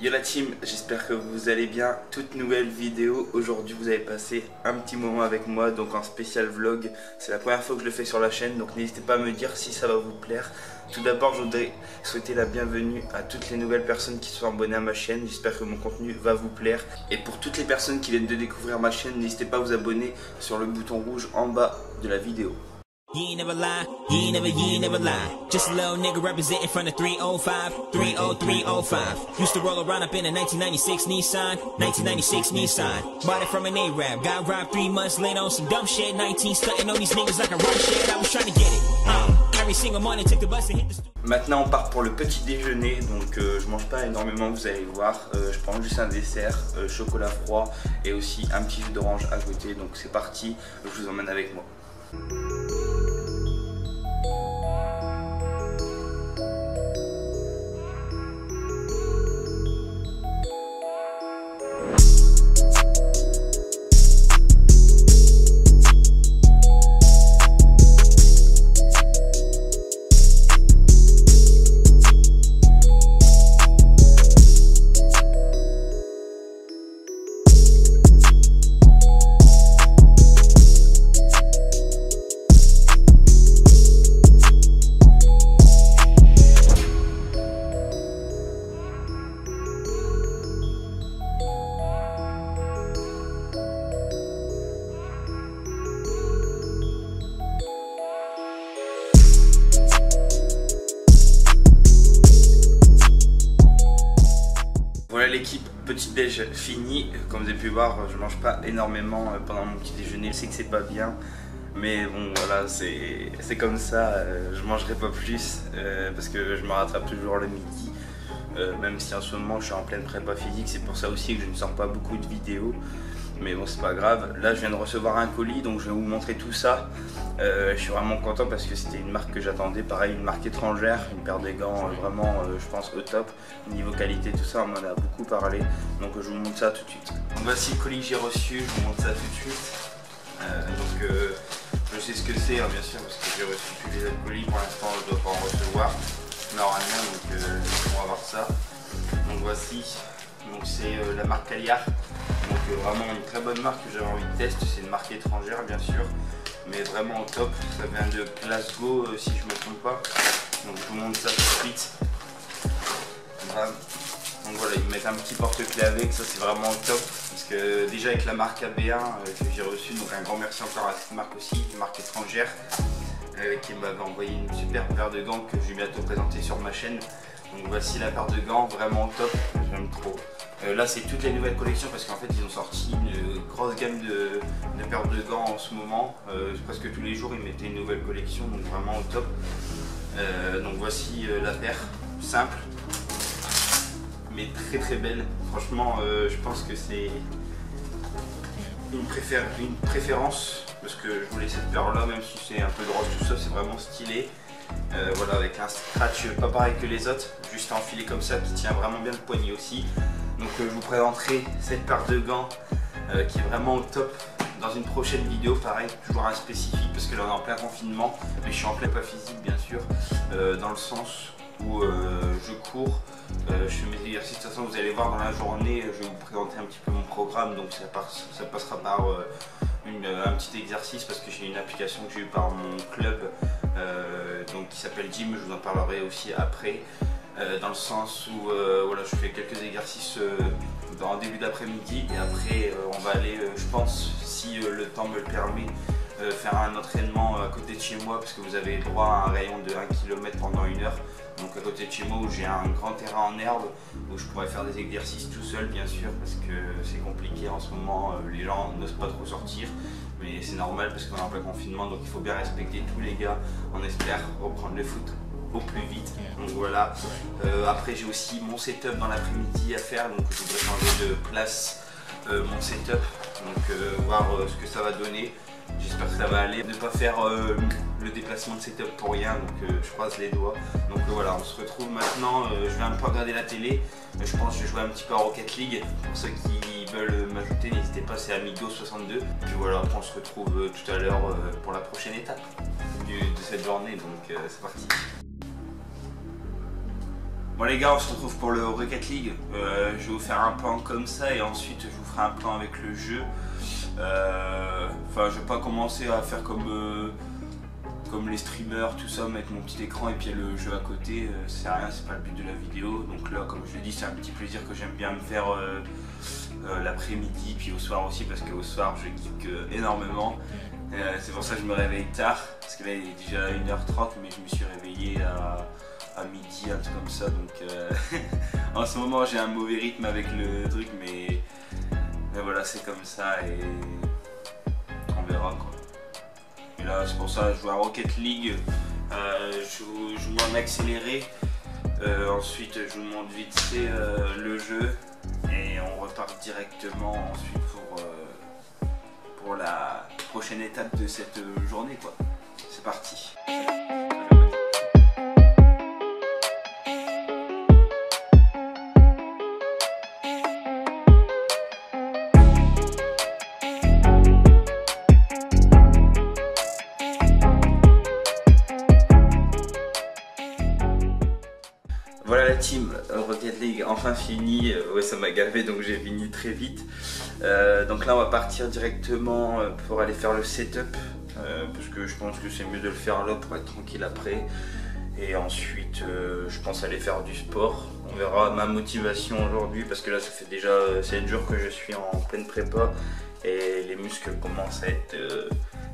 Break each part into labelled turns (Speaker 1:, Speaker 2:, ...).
Speaker 1: Yo la team, j'espère que vous allez bien. Toute nouvelle vidéo. Aujourd'hui vous avez passé un petit moment avec moi, donc en spécial vlog. C'est la première fois que je le fais sur la chaîne, donc n'hésitez pas à me dire si ça va vous plaire. Tout d'abord je voudrais souhaiter la bienvenue à toutes les nouvelles personnes qui sont abonnées à ma chaîne. J'espère que mon contenu va vous plaire. Et pour toutes les personnes qui viennent de découvrir ma chaîne, n'hésitez pas à vous abonner sur le bouton rouge en bas de la vidéo.
Speaker 2: You ain't never lie, you ain't never lie. Just a little nigga representing from the 305, 30305. Used to roll around up in a 1996 Nissan. Bought it from an A-Rap, got robbed 3 months later on some dumb shit. 19 stunting on these niggas like a run shit. I was trying to get it. Every single morning took the bus and hit the store.
Speaker 1: Maintenant on part pour le petit déjeuner, donc je mange pas énormément, vous allez voir, je prends juste un dessert, chocolat froid et aussi un petit jus d'orange à côté, donc c'est parti, je vous emmène avec moi. Voilà l'équipe, petit déj fini. Comme vous avez pu voir, je mange pas énormément pendant mon petit déjeuner. Je sais que c'est pas bien, mais bon voilà, c'est comme ça. Je mangerai pas plus parce que je me rattrape toujours le midi. Même si en ce moment je suis en pleine prépa physique, c'est pour ça aussi que je ne sors pas beaucoup de vidéos. Mais bon, c'est pas grave. Là, je viens de recevoir un colis, donc je vais vous montrer tout ça. Je suis vraiment content parce que c'était une marque que j'attendais. Pareil, une marque étrangère, une paire de gants vraiment, je pense, au top. Niveau qualité, tout ça, on en a beaucoup parlé. Donc, je vous montre ça tout de suite. Donc, voici le colis que j'ai reçu. Je vous montre ça tout de suite. Je sais ce que c'est, hein, bien sûr, parce que j'ai reçu tous les autres colis. Pour l'instant, je ne dois pas en recevoir normalement. Donc, on va voir ça. Donc, voici. Donc, c'est la marque Caliar. Donc vraiment une très bonne marque que j'avais envie de tester, c'est une marque étrangère bien sûr, mais vraiment au top, ça vient de Glasgow si je ne me trompe pas, donc je vous montre ça tout de suite. Donc voilà, ils mettent un petit porte-clés avec, ça c'est vraiment au top, parce que déjà avec la marque AB1 que j'ai reçue, donc un grand merci encore à cette marque aussi, une marque étrangère, qui m'avait envoyé une super paire de gants que je vais bientôt présenter sur ma chaîne. Donc voici la paire de gants, vraiment au top, j'aime trop. Là c'est toutes les nouvelles collections parce qu'en fait ils ont sorti une grosse gamme de paires de gants en ce moment. Presque tous les jours ils mettaient une nouvelle collection, donc vraiment au top. Donc voici la paire, simple, mais très très belle. Franchement je pense que c'est une préférence parce que je voulais cette paire là, même si c'est un peu de rose tout ça, c'est vraiment stylé. Voilà, avec un scratch pas pareil que les autres, juste enfilé comme ça qui tient vraiment bien le poignet aussi. Donc je vous présenterai cette paire de gants qui est vraiment au top dans une prochaine vidéo, pareil, toujours un spécifique parce que là on est en plein confinement, mais je suis en plein pas physique bien sûr, dans le sens où je cours, je fais mes exercices. De toute façon vous allez voir dans la journée, je vais vous présenter un petit peu mon programme, donc ça passera par un petit exercice parce que j'ai une application que j'ai eue par mon club donc qui s'appelle Gym, je vous en parlerai aussi après. Dans le sens où voilà, je fais quelques exercices en début d'après-midi et après on va aller, je pense, si le temps me le permet, faire un entraînement à côté de chez moi parce que vous avez droit à un rayon de 1 km pendant 1 heure. Donc à côté de chez moi où j'ai un grand terrain en herbe où je pourrais faire des exercices tout seul bien sûr parce que c'est compliqué en ce moment, les gens n'osent pas trop sortir. Mais c'est normal parce qu'on est en plein confinement, donc il faut bien respecter tous les gars. On espère reprendre le foot au plus vite. Donc voilà. Après j'ai aussi mon setup dans l'après-midi à faire, donc je voudrais changer de place mon setup, donc voir ce que ça va donner. J'espère que ça va aller, ne pas faire le déplacement de setup pour rien, donc je croise les doigts. Donc voilà, on se retrouve maintenant, je vais un peu regarder la télé, je pense que je vais jouer un petit peu à Rocket League. Pour ceux qui veulent m'ajouter, n'hésitez pas, c'est Amigo62. Puis voilà, après on se retrouve tout à l'heure pour la prochaine étape de cette journée, donc c'est parti. Bon les gars, on se retrouve pour le Rocket League. Je vais vous faire un plan comme ça et ensuite je vous ferai un plan avec le jeu. Enfin, je vais pas commencer à faire comme les streamers, tout ça, mettre mon petit écran et puis le jeu à côté. C'est rien, c'est pas le but de la vidéo. Donc là, comme je l'ai dit, c'est un petit plaisir que j'aime bien me faire l'après-midi, puis au soir aussi, parce qu'au soir je geek énormément. C'est pour ça que je me réveille tard, parce que là il est déjà 1h30, mais je me suis réveillé à midi, un truc comme ça. Donc en ce moment j'ai un mauvais rythme avec le truc, mais voilà, c'est comme ça et on verra quoi. Et là c'est pour ça que je joue à Rocket League, je joue en accéléré, ensuite je vous montre vite fait le jeu et on repart directement ensuite pour la prochaine étape de cette journée quoi. C'est parti. Voilà la team Rocket League enfin fini, ouais ça m'a gavé donc j'ai fini très vite. Donc là on va partir directement pour aller faire le setup, parce que je pense que c'est mieux de le faire là pour être tranquille après. Et ensuite je pense aller faire du sport. On verra ma motivation aujourd'hui parce que là ça fait déjà 7 jours que je suis en pleine prépa et les muscles commencent à être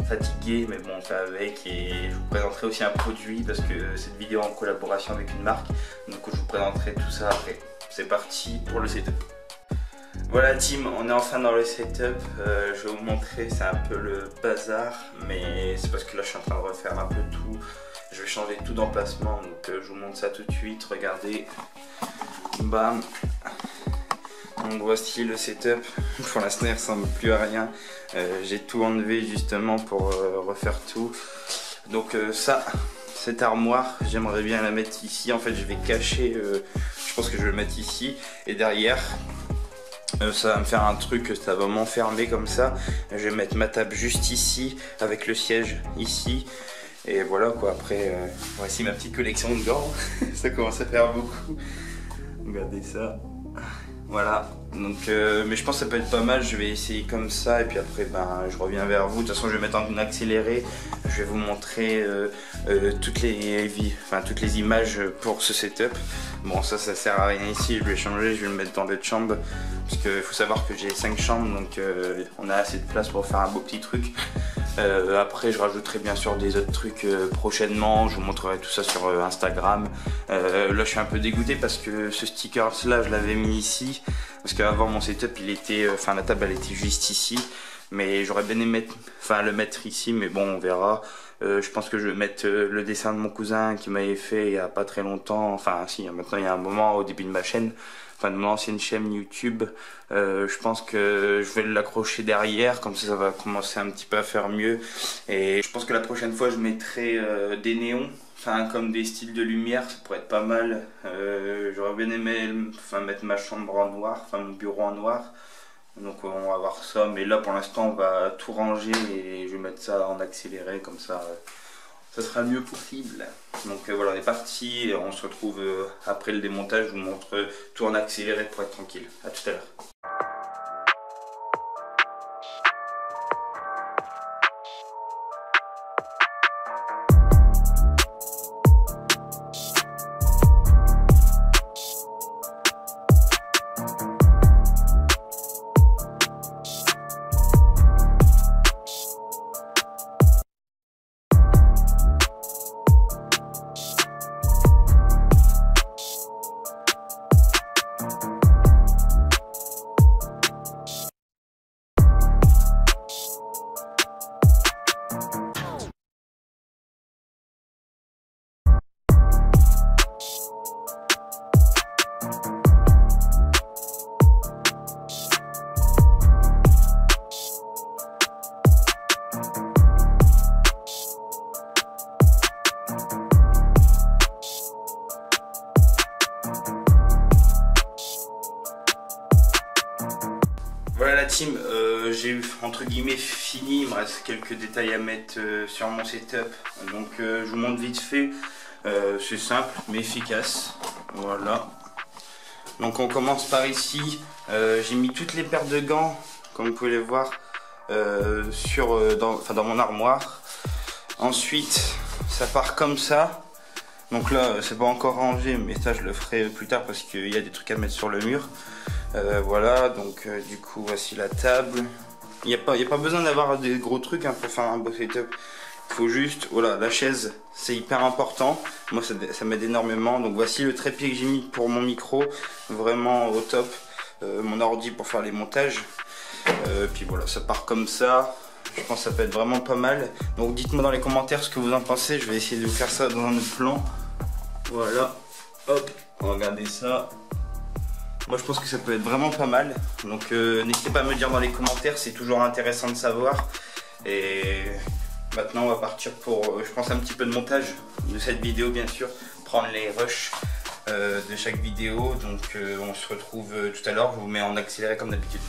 Speaker 1: fatigués, mais bon on fait avec. Et je vous présenterai aussi un produit parce que cette vidéo est en collaboration avec une marque, donc je vous présenterai tout ça après. C'est parti pour le setup. Voilà team, on est enfin dans le setup. Je vais vous montrer, c'est un peu le bazar, mais c'est parce que là je suis en train de refaire un peu tout. Je vais changer tout d'emplacement, donc je vous montre ça tout de suite. Regardez, bam. Donc voici le setup. Pour l'instant il ressemble plus à rien. J'ai tout enlevé justement pour refaire tout. Donc ça, cette armoire, j'aimerais bien la mettre ici. En fait je vais cacher, je pense que je vais le mettre ici. Et derrière, ça va me faire un truc, ça va m'enfermer comme ça. Je vais mettre ma table juste ici, avec le siège ici. Et voilà quoi, après, voici ma petite collection de gants. Ça commence à faire beaucoup. Regardez ça. Voilà, donc mais je pense que ça peut être pas mal. Je vais essayer comme ça et puis après ben, je reviens vers vous. De toute façon je vais mettre en accéléré. Je vais vous montrer toutes les images pour ce setup. Bon ça sert à rien ici, je vais changer, je vais le mettre dans l'autre chambre. Parce qu'il faut savoir que j'ai 5 chambres, donc on a assez de place pour faire un beau petit truc. Après je rajouterai bien sûr des autres trucs prochainement, je vous montrerai tout ça sur Instagram. Là je suis un peu dégoûté parce que ce sticker là je l'avais mis ici, parce qu'avant mon setup il était, la table elle était juste ici, mais j'aurais bien aimé le mettre ici, mais bon on verra. Je pense que je vais mettre le dessin de mon cousin qui m'avait fait il y a pas très longtemps, enfin si maintenant il y a un moment au début de ma chaîne, enfin de mon ancienne chaîne YouTube. Je pense que je vais l'accrocher derrière, comme ça va commencer un petit peu à faire mieux. Et je pense que la prochaine fois je mettrai des néons, comme des styles de lumière, ça pourrait être pas mal. J'aurais bien aimé mettre ma chambre en noir, mon bureau en noir. Donc on va voir ça, mais là pour l'instant on va tout ranger et je vais mettre ça en accéléré, comme ça ça sera le mieux possible. Donc voilà, on est parti, on se retrouve après le démontage, je vous montre tout en accéléré pour être tranquille. A tout à l'heure. Voilà la team, j'ai entre guillemets fini, il me reste quelques détails à mettre sur mon setup, donc je vous montre vite fait, c'est simple mais efficace. Voilà. Donc on commence par ici. J'ai mis toutes les paires de gants, comme vous pouvez les voir, dans mon armoire. Ensuite, ça part comme ça. Donc là, c'est pas encore rangé, mais ça je le ferai plus tard parce qu'il y a des trucs à mettre sur le mur. Voilà, donc du coup, voici la table. Il n'y a pas besoin d'avoir des gros trucs pour faire un beau setup. Il faut juste, voilà, la chaise, c'est hyper important. Moi, ça m'aide énormément. Donc voici le trépied que j'ai mis pour mon micro, vraiment au top. Mon ordi pour faire les montages. Puis voilà, ça part comme ça. Je pense que ça peut être vraiment pas mal. Donc dites-moi dans les commentaires ce que vous en pensez. Je vais essayer de vous faire ça dans un autre plan. Voilà, hop, regardez ça. Moi je pense que ça peut être vraiment pas mal. Donc n'hésitez pas à me dire dans les commentaires, c'est toujours intéressant de savoir. Et maintenant on va partir pour, je pense, un petit peu de montage de cette vidéo, bien sûr. Prendre les rushs de chaque vidéo. Donc on se retrouve tout à l'heure. Je vous mets en accéléré comme d'habitude.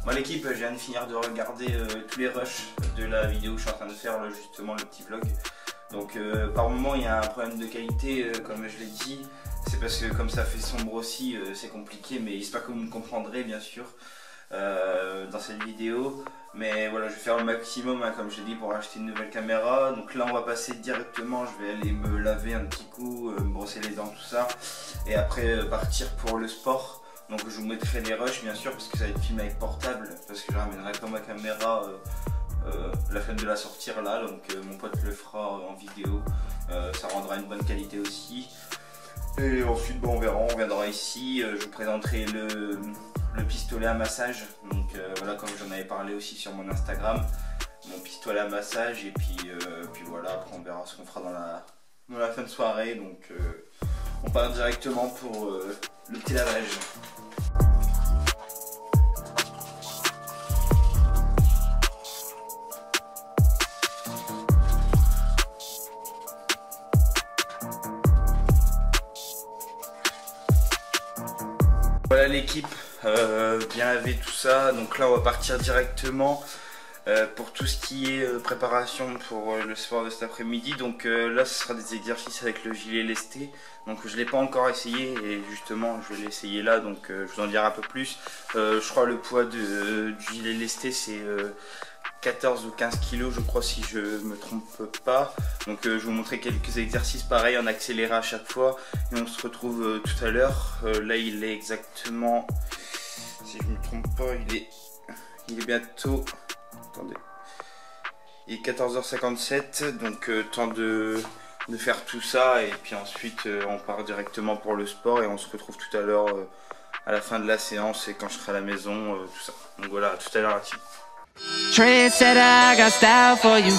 Speaker 1: Bon l'équipe, je viens de finir de regarder tous les rushs de la vidéo que je suis en train de faire, là, justement le petit vlog. Donc par moment il y a un problème de qualité, comme je l'ai dit. C'est parce que comme ça fait sombre aussi, c'est compliqué, mais j'espère que vous me comprendrez bien sûr dans cette vidéo. Mais voilà, je vais faire le maximum, hein, comme j'ai dit, pour acheter une nouvelle caméra. Donc là on va passer directement, je vais aller me laver un petit coup, me brosser les dents, tout ça. Et après partir pour le sport. Donc je vous mettrai les rushs bien sûr, parce que ça va être filmé avec portable. Parce que je ramènerai pas ma caméra, la flemme de la sortir là. Donc mon pote le fera en vidéo, ça rendra une bonne qualité aussi. Et ensuite bon, on verra, on viendra ici, je vous présenterai le pistolet à massage. Donc voilà, comme j'en avais parlé aussi sur mon Instagram, mon pistolet à massage. Et puis voilà, après on verra ce qu'on fera dans la fin de soirée. Donc on part directement pour le petit lavage. Voilà l'équipe, bien lavé tout ça. Donc là on va partir directement pour tout ce qui est préparation pour le sport de cet après-midi. Donc là ce sera des exercices avec le gilet lesté. Donc je ne l'ai pas encore essayé et justement je vais l'essayer là, donc je vous en dirai un peu plus. Je crois le poids du gilet lesté c'est 14 ou 15 kg je crois, si je me trompe pas. Donc je vais vous montrer quelques exercices pareil en accéléré à chaque fois. Et on se retrouve tout à l'heure. Là il est exactement, si je me trompe pas, il est bientôt, attendez, il est 14h57. Donc temps de faire tout ça. Et puis ensuite on part directement pour le sport. Et on se retrouve tout à l'heure à la fin de la séance et quand je serai à la maison, tout ça. Donc voilà, à tout à l'heure la team.
Speaker 3: Trendsetter, I got style for you.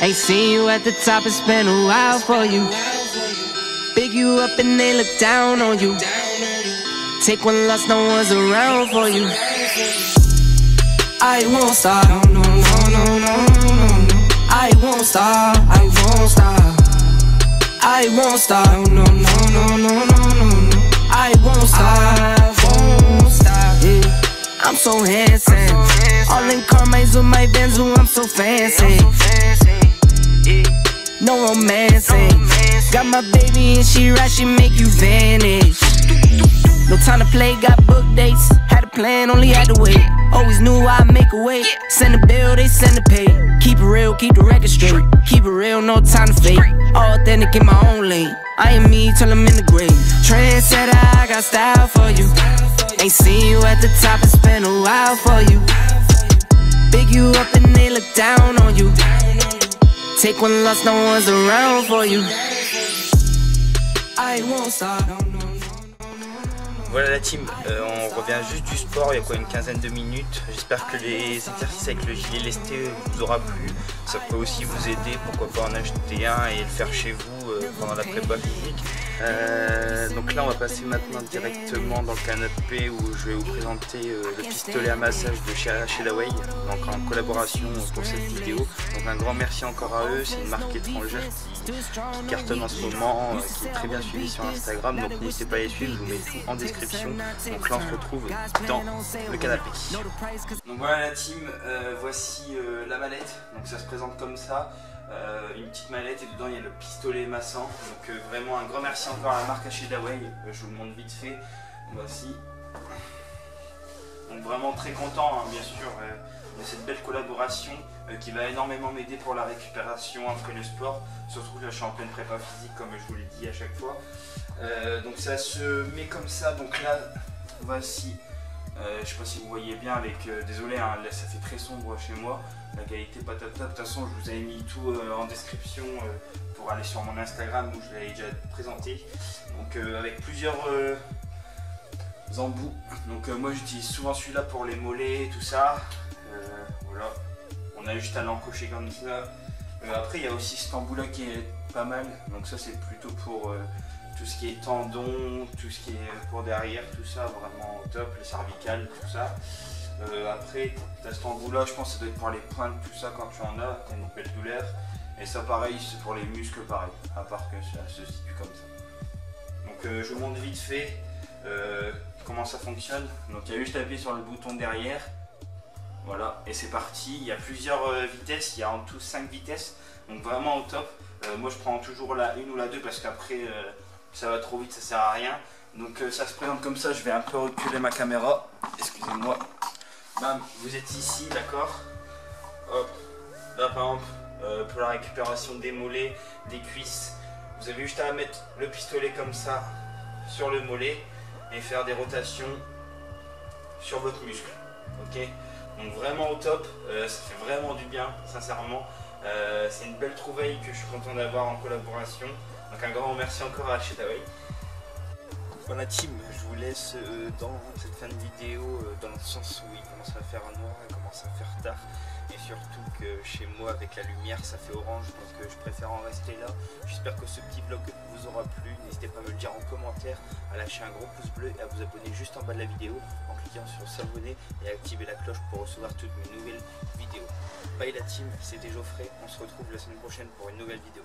Speaker 3: Ain't seen you at the top, it's been a while for you. Big you up and they look down on you. Take one loss, no one's around for you. I won't stop, no, no, no, no, no, no. I won't stop, I won't stop. I won't stop, no, no, no, no, no, no, no. I won't stop, I won't stop. Yeah. I'm so handsome. All in Carmines with my Benz, ooh, I'm so fancy. No romancing. Got my baby and she right, she make you vanish. No time to play, got book dates. Had a plan, only had to wait. Always knew I'd make a way. Send a bill, they send a pay. Keep it real, keep the record straight. Keep it real, no time to fake. All authentic in my own lane. I am me till I'm in the grave. Trendsetter, I got style for you. Ain't seen you at the top, it's been a while for you. Big you up and they look down on you. Take one loss, no one's around for you. I won't stop.
Speaker 1: Voilà la team, on revient juste du sport, il y a quoi, une quinzaine de minutes. J'espère que les exercices avec le gilet lesté vous aura plu. Ça peut aussi vous aider, pourquoi pas en acheter un et le faire chez vous pendant la prépa physique. Donc là on va passer maintenant directement dans le canapé où je vais vous présenter le pistolet à massage de chez Ashellaway, donc en collaboration pour cette vidéo. Donc un grand merci encore à eux, c'est une marque étrangère qui cartonne en ce moment, qui est très bien suivie sur Instagram, donc n'hésitez pas à les suivre, je vous mets tout en description. Donc là on se retrouve dans le canapé. Donc voilà la team, voici la mallette, donc ça se présente comme ça. une petite mallette et dedans il y a le pistolet massant. Donc vraiment un grand merci encore à la marque Ashidaway. Je vous le montre vite fait. Voici. Donc vraiment très content, hein, bien sûr, de cette belle collaboration qui va énormément m'aider pour la récupération après le sport. Surtout que là je suis en pleine prépa physique comme je vous l'ai dit à chaque fois. Donc ça se met comme ça. Donc là voici. Je sais pas si vous voyez bien avec, désolé hein, là ça fait très sombre chez moi, la qualité pas top top, de toute façon je vous avais mis tout en description pour aller sur mon Instagram où je l'avais déjà présenté, donc avec plusieurs embouts, donc moi j'utilise souvent celui-là pour les mollets et tout ça, voilà, on a juste à l'encocher comme ça, après il y a aussi cet embout là qui est pas mal, donc ça c'est plutôt pour tout ce qui est tendon, tout ce qui est pour derrière, tout ça vraiment top, les cervicales, tout ça. Après, tu as cet embout là, je pense que ça doit être pour les pointes, tout ça quand tu en as, tu as une belle douleur. Et ça pareil, c'est pour les muscles pareil, à part que ça se situe comme ça. Donc je vous montre vite fait comment ça fonctionne. Donc il y a juste à appuyer sur le bouton derrière. Voilà, et c'est parti. Il y a plusieurs vitesses, il y a en tout 5 vitesses, donc vraiment au top. Moi je prends toujours la 1 ou la 2 parce qu'après ça va trop vite, ça sert à rien. Donc ça se présente comme ça, je vais un peu reculer ma caméra, excusez-moi. Bam, vous êtes ici, d'accord. Hop, là par exemple, pour la récupération des mollets, des cuisses, vous avez juste à mettre le pistolet comme ça sur le mollet et faire des rotations sur votre muscle, ok. Donc vraiment au top, ça fait vraiment du bien, sincèrement. C'est une belle trouvaille que je suis content d'avoir en collaboration. Donc un grand merci encore à Ashidaway. Voilà team, je vous laisse dans cette fin de vidéo, dans le sens où il commence à faire noir, il commence à faire tard. Et surtout que chez moi avec la lumière ça fait orange, donc je préfère en rester là. J'espère que ce petit vlog vous aura plu, n'hésitez pas à me le dire en commentaire, à lâcher un gros pouce bleu et à vous abonner juste en bas de la vidéo en cliquant sur s'abonner et activer la cloche pour recevoir toutes mes nouvelles vidéos. Bye la team, c'était Geoffrey, on se retrouve la semaine prochaine pour une nouvelle vidéo.